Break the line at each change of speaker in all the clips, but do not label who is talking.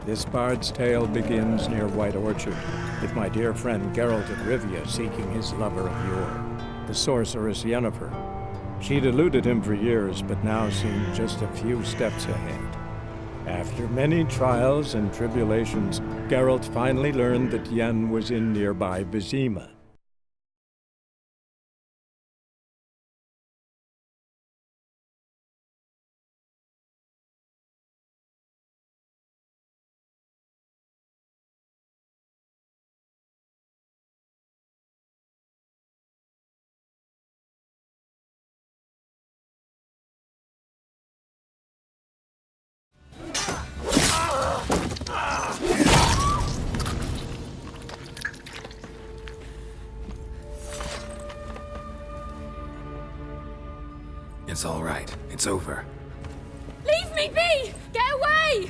This bard's tale begins near White Orchard, with my dear friend Geralt of Rivia seeking his lover of yore, the sorceress Yennefer. She'd eluded him for years, but now seemed just a few steps ahead. After many trials and tribulations, Geralt finally learned that Yen was in nearby Vizima.
It's all right. It's over.
Leave me be! Get away!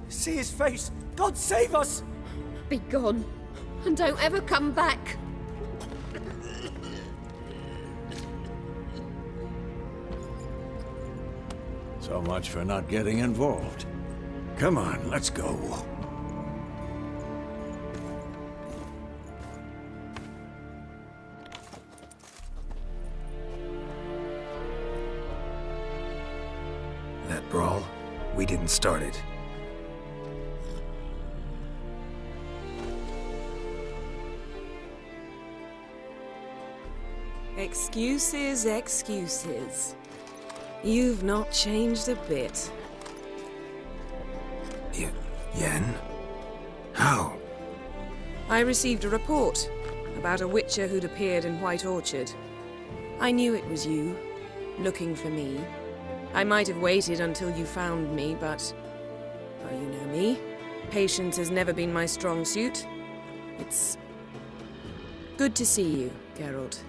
See his face! God save us!
Be gone, and don't ever come back.
So much for not getting involved. Come on, let's go.
That brawl, we didn't start it.
Excuses, excuses. You've not changed a bit.
Yen? How?
I received a report about a witcher who'd appeared in White Orchard. I knew it was you, looking for me. I might have waited until you found me, but... well, you know me. Patience has never been my strong suit. It's... good to see you, Geralt.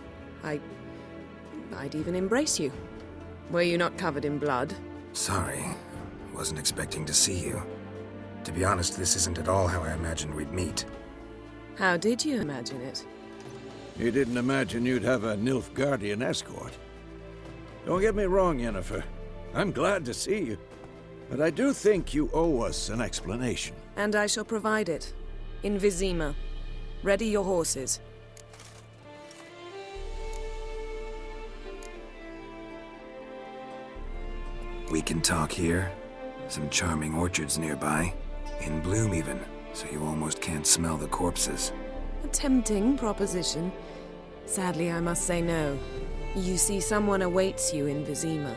I'd even embrace you. Were you not covered in blood?
Sorry. Wasn't expecting to see you. To be honest, this isn't at all how I imagined we'd meet.
How did you imagine it?
You didn't imagine you'd have a Nilfgaardian escort. Don't get me wrong, Yennefer. I'm glad to see you. But I do think you owe us an explanation.
And I shall provide it. In Vizima. Ready your horses.
We can talk here. Some charming orchards nearby. In bloom even, so you almost can't smell the corpses.
A tempting proposition. Sadly, I must say no. You see, someone awaits you in Vizima.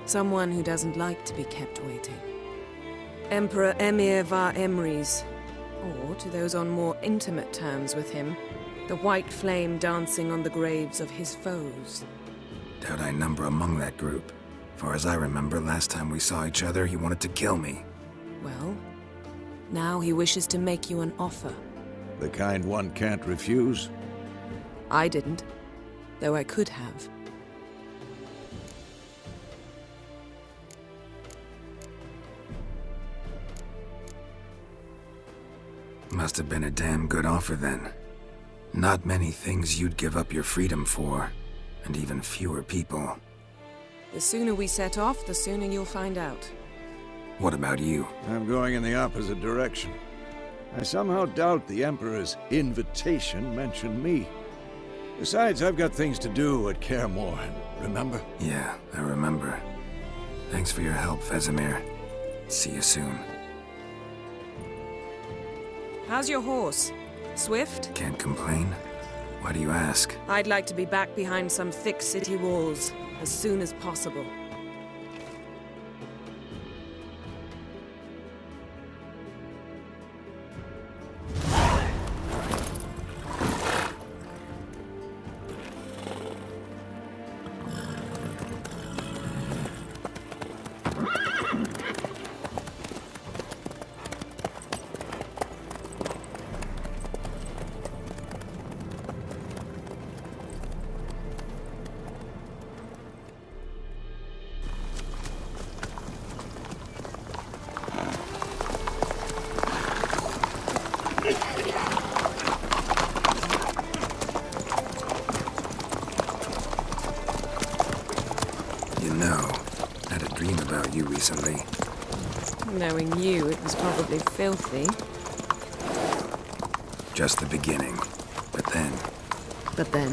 Someone who doesn't like to be kept waiting. Emperor Emhyr var Emreis. Or, to those on more intimate terms with him, the white flame dancing on the graves of his foes.
Doubt I number among that group. Far as I remember, last time we saw each other, he wanted to kill me.
Well, now he wishes to make you an offer.
The kind one can't refuse.
I didn't, though I could have.
Must have been a damn good offer then. Not many things you'd give up your freedom for, and even fewer people.
The sooner we set off, the sooner you'll find out.
What about you?
I'm going in the opposite direction. I somehow doubt the Emperor's invitation mentioned me. Besides, I've got things to do at Kaer Morhen, remember?
Yeah, I remember. Thanks for your help, Vesemir. See you soon.
How's your horse? Swift?
Can't complain. Why do you ask?
I'd like to be back behind some thick city walls as soon as possible.
You know, about you recently.
Knowing you, it was probably filthy.
Just the beginning. But then...
But then...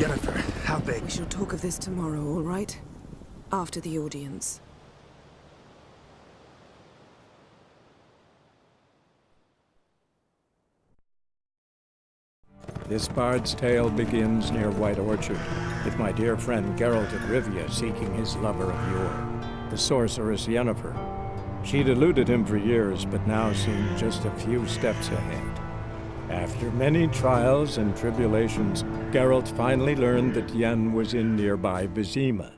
Yennefer, how big?
We shall talk of this tomorrow, all right? After the audience.
This bard's tale begins near White Orchard, with my dear friend Geralt of Rivia seeking his lover of yore, the sorceress Yennefer. She'd eluded him for years, but now seemed just a few steps ahead. After many trials and tribulations, Geralt finally learned that Yen was in nearby Vizima.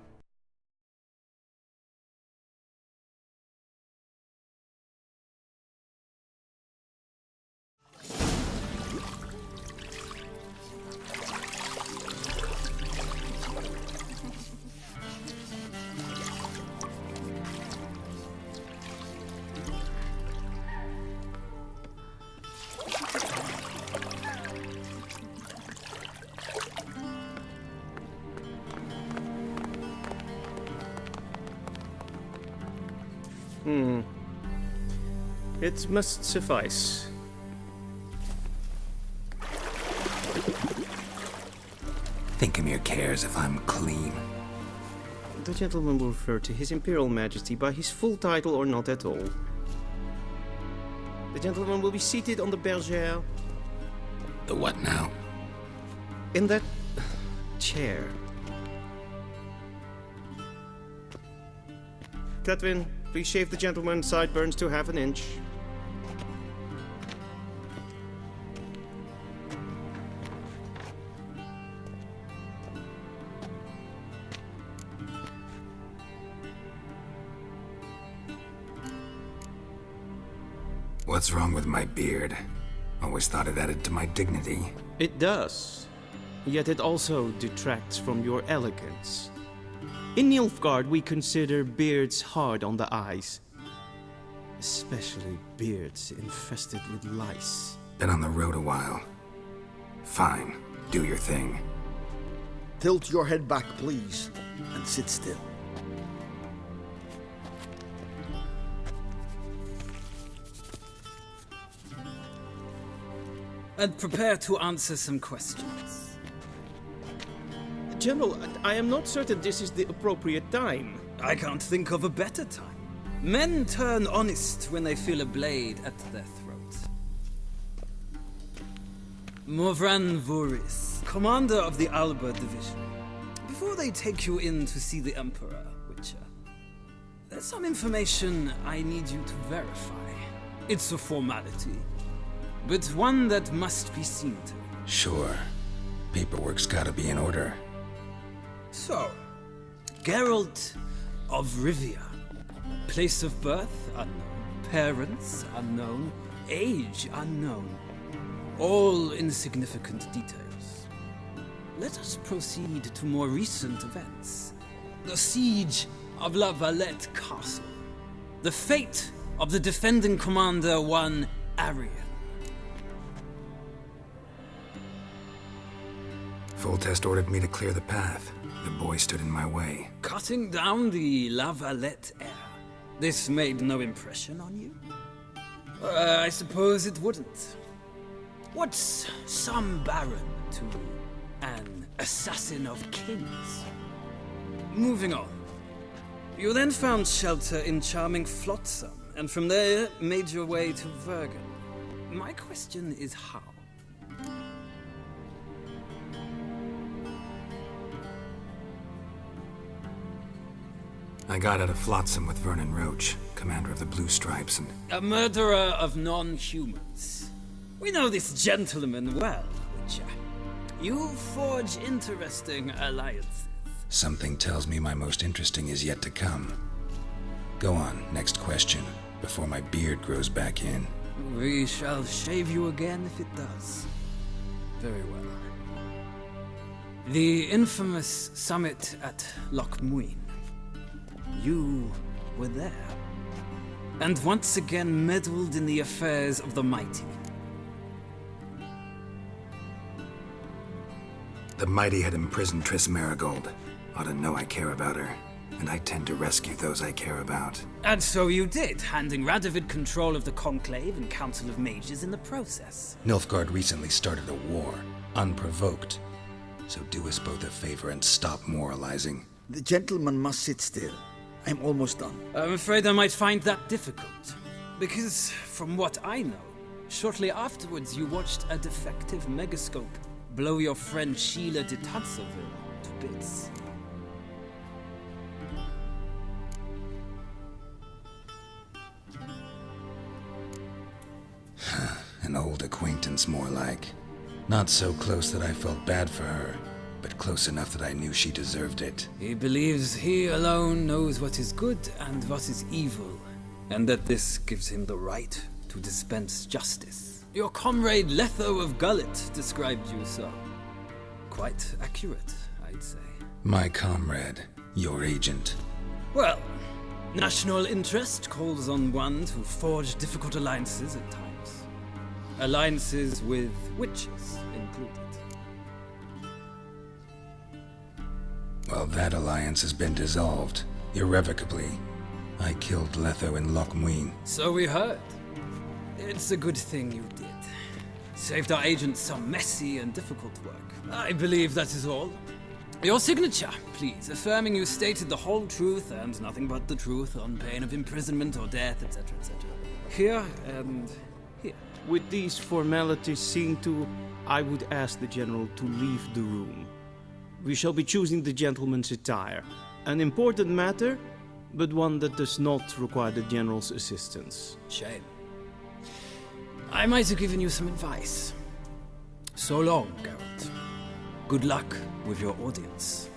It must suffice.
Thinkemere cares if I'm clean.
The gentleman will refer to His Imperial Majesty by his full title or not at all. The gentleman will be seated on the bergère.
The what now?
In that chair. Cletwin, please shave the gentleman's sideburns to ½ an inch.
What's wrong with my beard? Always thought it added to my dignity.
It does. Yet it also detracts from your elegance. In Nilfgaard, we consider beards hard on the eyes. Especially beards infested with lice.
Been on the road a while. Fine, do your thing.
Tilt your head back, please, and sit still.
And prepare to answer some questions.
General, I am not certain this is the appropriate time.
I can't think of a better time. Men turn honest when they feel a blade at their throat. Morvran Voorhis, commander of the Alba Division. Before they take you in to see the Emperor, Witcher, there's some information I need you to verify. It's a formality, but one that must be seen to.
Sure. Paperwork's gotta be in order.
So, Geralt of Rivia. Place of birth unknown. Parents unknown. Age unknown. All insignificant details. Let us proceed to more recent events. The siege of La Valette Castle. The fate of the defending commander, one Arian.
Foltest ordered me to clear the path. The boy stood in my way.
Cutting down the La Valette heir. This made no impression on you? I suppose it wouldn't. What's some baron to an assassin of kings? moving on. You then found shelter in charming Flotsam, and from there made your way to Vergen. My question is how?
I got out of Flotsam with Vernon Roach, commander of the Blue Stripes, and...
A murderer of non-humans. We know this gentleman well, Witcher. You forge interesting alliances.
Something tells me my most interesting is yet to come. Go on, next question, before my beard grows back in.
We shall shave you again if it does. Very well. The infamous summit at Loch Muin. You were there. And once again meddled in the affairs of the mighty.
The mighty had imprisoned Triss Merigold. Ought to know I care about her, and I tend to rescue those I care about.
And so you did, handing Radovid control of the Conclave and Council of Mages in the process.
Nilfgaard recently started a war, unprovoked. So do us both a favor and stop moralizing.
The gentleman must sit still. I'm almost done.
I'm afraid I might find that difficult. Because, from what I know, shortly afterwards you watched a defective megascope blow your friend Sheila de Tanseville to bits.
An old acquaintance, more like. Not so close that I felt bad for her, but close enough that I knew she deserved it.
He believes he alone knows what is good and what is evil, and that this gives him the right to dispense justice. Your comrade Letho of Gullet described you so. Quite accurate, I'd say.
My comrade, your agent.
Well, national interest calls on one to forge difficult alliances at times. Alliances with witches included.
Well, that alliance has been dissolved, irrevocably. I killed Letho in Loch Muin.
So we heard. It's a good thing you did. Saved our agent some messy and difficult work. I believe that is all. Your signature, please, affirming you stated the whole truth and nothing but the truth on pain of imprisonment or death, etc., etc. Here and here.
With these formalities seen to, I would ask the General to leave the room. We shall be choosing the gentleman's attire. An important matter, but one that does not require the General's assistance.
Shame. I might have given you some advice. So long, Geralt. Good luck with your audience.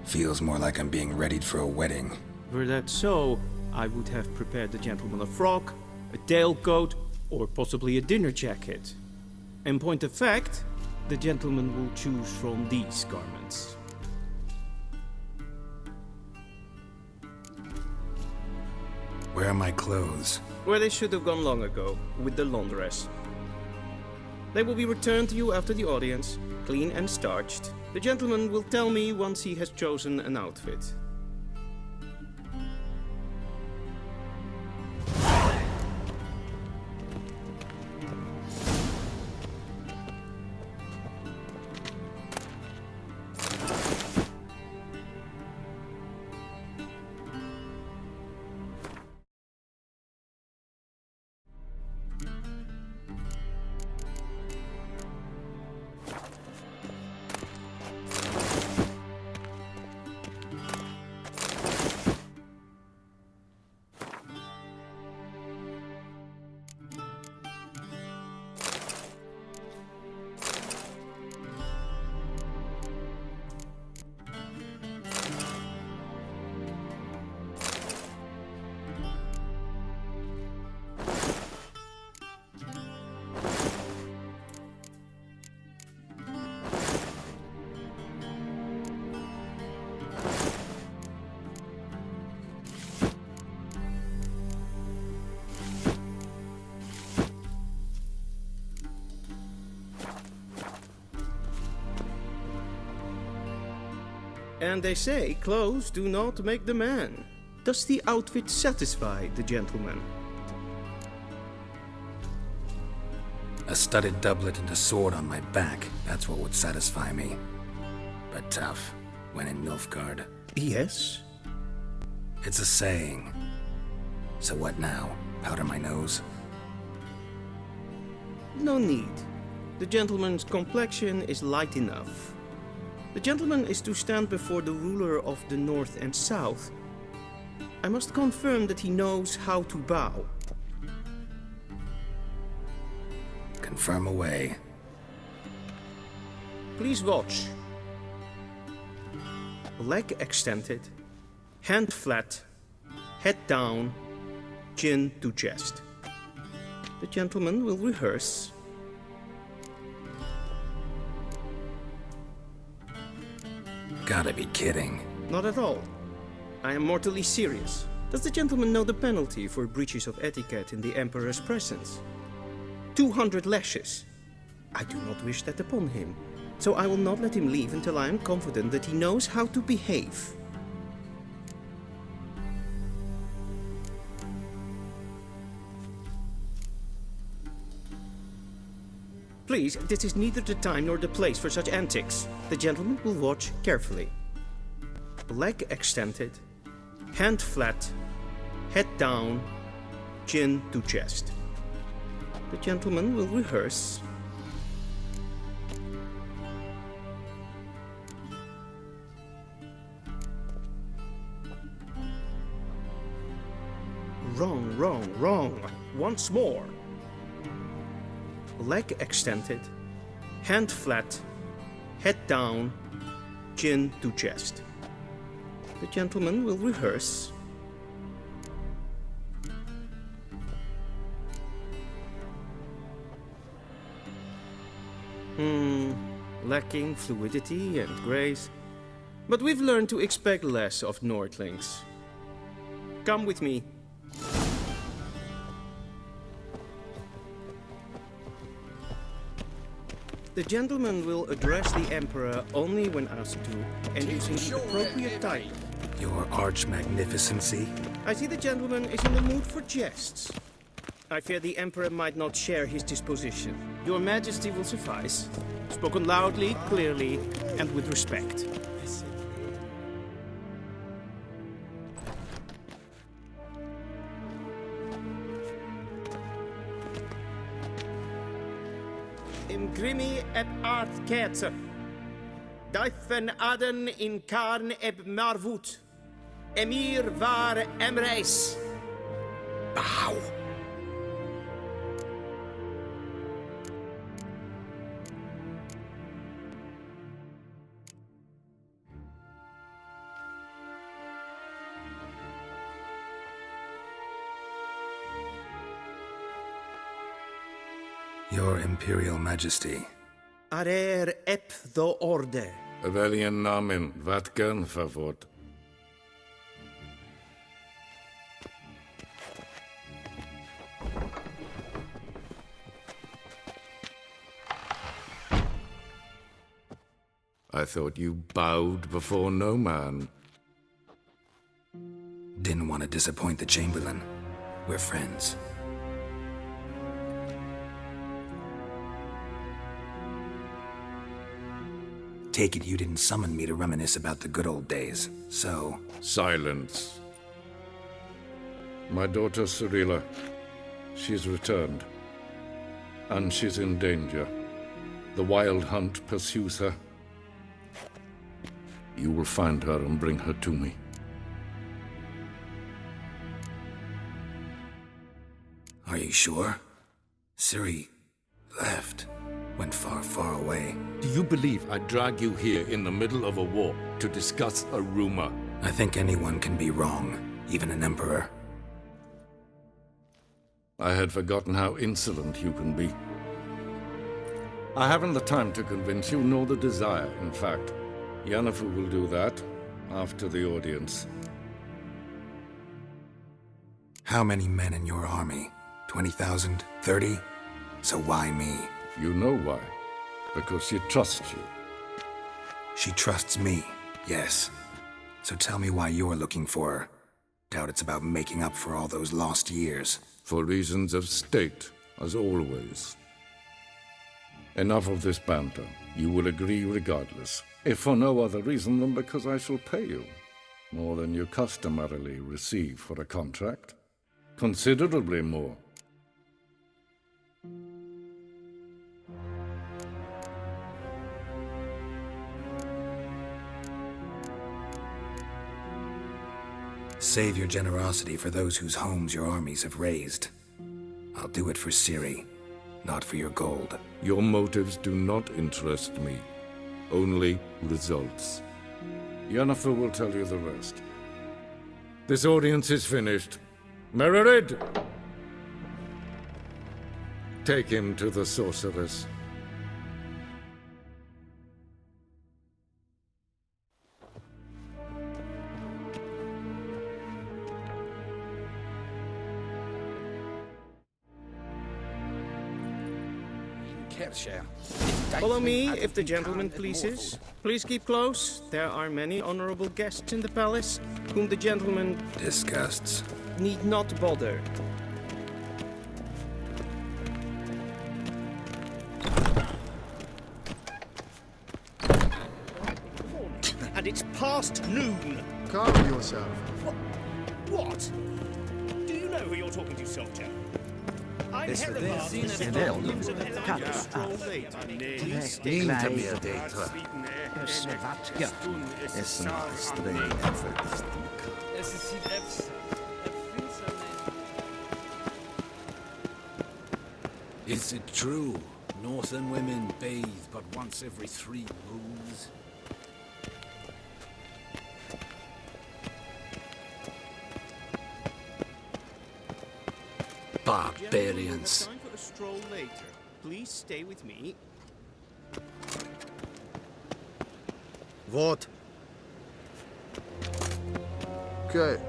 Feels more like I'm being readied for a wedding.
Were that so, I would have prepared the gentleman a frock, a tailcoat, or possibly a dinner jacket. In point of fact, the gentleman will choose from these garments.
Where are my clothes?
Where they should have gone long ago, with the laundress. They will be returned to you after the audience, clean and starched. The gentleman will tell me once he has chosen an outfit. And they say clothes do not make the man. Does the outfit satisfy the gentleman?
A studded doublet and a sword on my back, that's what would satisfy me. But tough, when in Nilfgaard.
Yes.
It's a saying. So what now? Powder my nose?
No need. The gentleman's complexion is light enough. The gentleman is to stand before the ruler of the North and South. I must confirm that he knows how to bow.
Confirm away.
Please watch. Leg extended, hand flat, head down, chin to chest. The gentleman will rehearse.
Gotta be kidding.
Not at all. I am mortally serious. Does the gentleman know the penalty for breaches of etiquette in the Emperor's presence? 200 lashes. I do not wish that upon him, so I will not let him leave until I am confident that he knows how to behave. Please, this is neither the time nor the place for such antics. The gentleman will watch carefully. Leg extended, hand flat, head down, chin to chest. The gentleman will rehearse. Wrong, wrong, wrong. Once more. Leg extended, hand flat, head down, chin to chest. The gentleman will rehearse. Lacking fluidity and grace. But we've learned to expect less of Nordlings. Come with me. The gentleman will address the Emperor only when asked to, and using the appropriate title.
Your arch-magnificency?
I see the gentleman is in the mood for jests. I fear the Emperor might not share his disposition. Your Majesty will suffice. Spoken loudly, clearly, and with respect. Imgrimi eb art ketzer. Daifen aden in karn eb marvut. Emir var emreis.
Bow! Your Imperial Majesty.
Arer ep the orde.
Weljen namen, wat gern verwoord. I thought you bowed before no man.
Didn't want to disappoint the Chamberlain. We're friends. Take it you didn't summon me to reminisce about the good old days, so...
Silence. My daughter Cirilla, she's returned. And she's in danger. The Wild Hunt pursues her. You will find her and bring her to me.
Are you sure? Ciri left. Went far, far away.
Do you believe I'd drag you here in the middle of a war to discuss a rumor?
I think anyone can be wrong, even an emperor.
I had forgotten how insolent you can be. I haven't the time to convince you, nor the desire, in fact. Yennefer will do that after the audience.
How many men in your army? 20,000? 30? So why me?
You know why. Because she trusts you.
She trusts me, yes. So tell me why you're looking for her. Doubt it's about making up for all those lost years.
For reasons of state, as always. Enough of this banter. You will agree regardless, if for no other reason than because I shall pay you. More than you customarily receive for a contract. Considerably more.
Save your generosity for those whose homes your armies have razed. I'll do it for Ciri, not for your gold.
Your motives do not interest me. Only results. Yennefer will tell you the rest. This audience is finished. Mererid! Take him to the sorceress.
Follow me, if the gentleman pleases. Please keep close. There are many honorable guests in the palace, whom the gentleman
Disgusts.
need not bother. And it's past noon.
Calm yourself.
What? Do you know who you're talking to, soldier? I'm Heribard.
Is it true? Northern women bathe but once every 3 moons? Barbarians.
Time for a stroll later. Please stay with me.
What? Okay.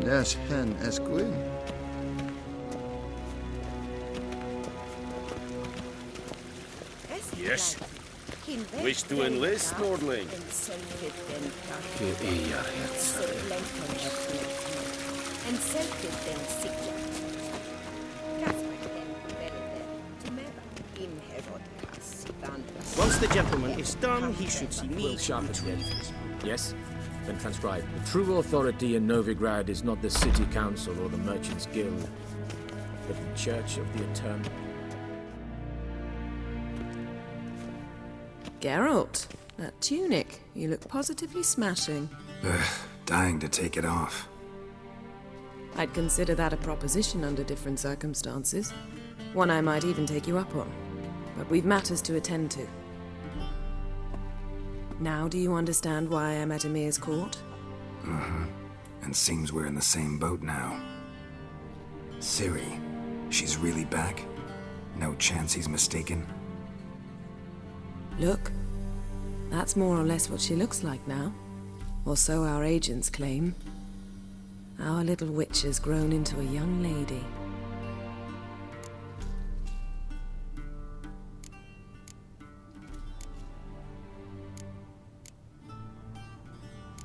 Nes hen esquin.
Yes? Wish to enlist, Nordling?
Once the gentleman is done, he should see me.
Sharpen the edges. Yes? Then transcribe. The true authority in Novigrad is not the city council or the merchants' guild, but the Church of the Eternal.
Geralt, that tunic. You look positively smashing.
Dying to take it off.
I'd consider that a proposition under different circumstances. One I might even take you up on. But we've matters to attend to. Now do you understand why I'm at Ymir's court?
And seems we're in the same boat now. Ciri, she's really back? No chance he's mistaken?
Look, that's more or less what she looks like now. Or so our agents claim. Our little witch has grown into a young lady.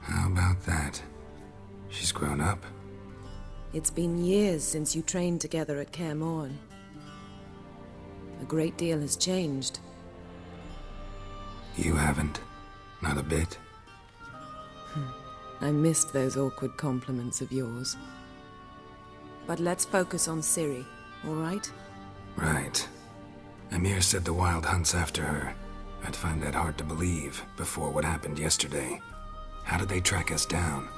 How about that? She's grown up?
It's been years since you trained together at Kaer Morhen. A great deal has changed.
You haven't. Not a bit.
I missed those awkward compliments of yours. But let's focus on Ciri, all right?
Right. Ymir said the Wild Hunt's after her. I'd find that hard to believe before what happened yesterday. How did they track us down?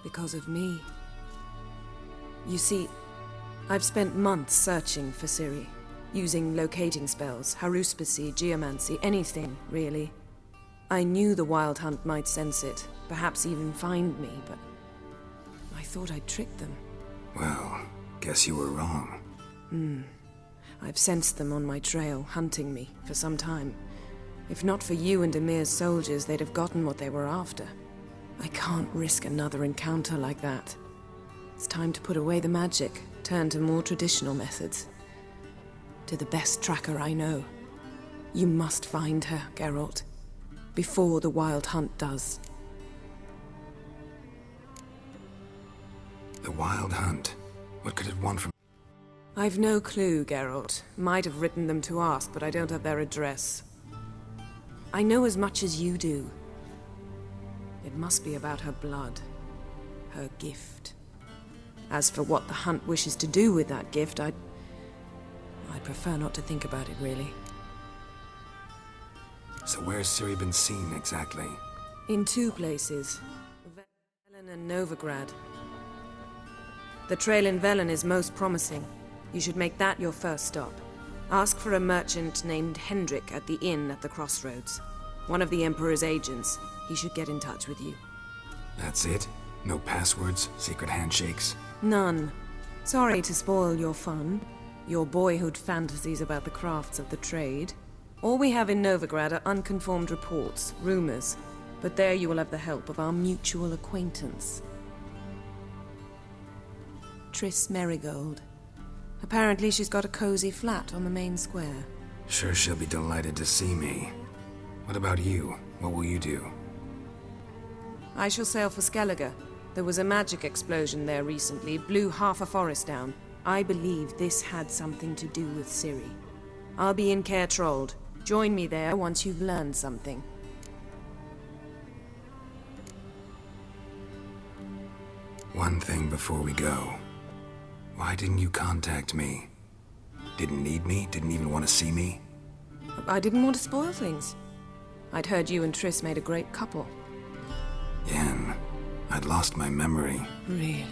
Because of me. You see, I've spent months searching for Ciri. Using locating spells, haruspicy, geomancy, anything, really. I knew the Wild Hunt might sense it, perhaps even find me, but I thought I'd tricked them.
Well, guess you were wrong.
I've sensed them on my trail, hunting me, for some time. If not for you and Ymir's soldiers, they'd have gotten what they were after. I can't risk another encounter like that. It's time to put away the magic, turn to more traditional methods. To the best tracker I know. You must find her, Geralt. Before the Wild Hunt does.
The Wild Hunt. What could it want from...
I've no clue, Geralt. Might have written them to ask, but I don't have their address. I know as much as you do. It must be about her blood. Her gift. As for what the Hunt wishes to do with that gift, I'd prefer not to think about it, really.
So where's Ciri been seen, exactly?
In two places. Velen and Novigrad. The trail in Velen is most promising. You should make that your first stop. Ask for a merchant named Hendrik at the inn at the crossroads. One of the Emperor's agents. He should get in touch with you.
That's it? No passwords? Secret handshakes?
None. Sorry to spoil your fun. Your boyhood fantasies about the crafts of the trade. All we have in Novigrad are unconfirmed reports, rumors. But there you will have the help of our mutual acquaintance. Triss Merigold. Apparently she's got a cozy flat on the main square.
Sure she'll be delighted to see me. What about you? What will you do?
I shall sail for Skellige. There was a magic explosion there recently, blew half a forest down. I believe this had something to do with Ciri. I'll be in Caer Trolde. Join me there once you've learned something.
One thing before we go. Why didn't you contact me? Didn't need me? Didn't even want to see me?
I didn't want to spoil things. I'd heard you and Triss made a great couple.
Yen, I'd lost my memory.
Really?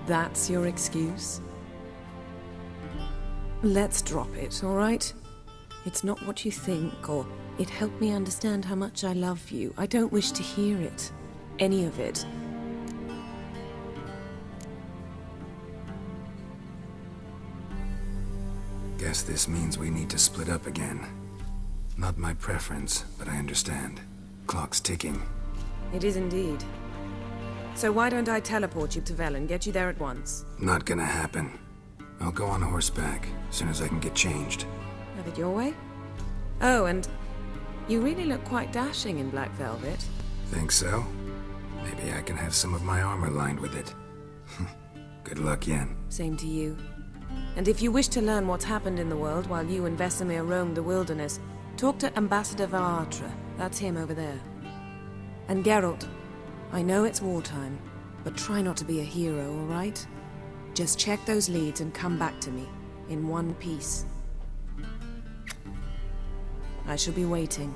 That's your excuse? Let's drop it, all right? It's not what you think, or it helped me understand how much I love you. I don't wish to hear it. Any of it.
Guess this means we need to split up again. Not my preference, but I understand. Clock's ticking.
It is indeed. So why don't I teleport you to Velen, get you there at once?
Not gonna happen. I'll go on horseback, as soon as I can get changed.
Have it your way? Oh, and you really look quite dashing in black velvet.
Think so? Maybe I can have some of my armor lined with it. Good luck, Yen.
Same to you. And if you wish to learn what's happened in the world while you and Vesemir roamed the wilderness, talk to Ambassador Varatra. That's him over there. And Geralt, I know it's wartime, but try not to be a hero, all right? Just check those leads and come back to me, in one piece. I shall be waiting.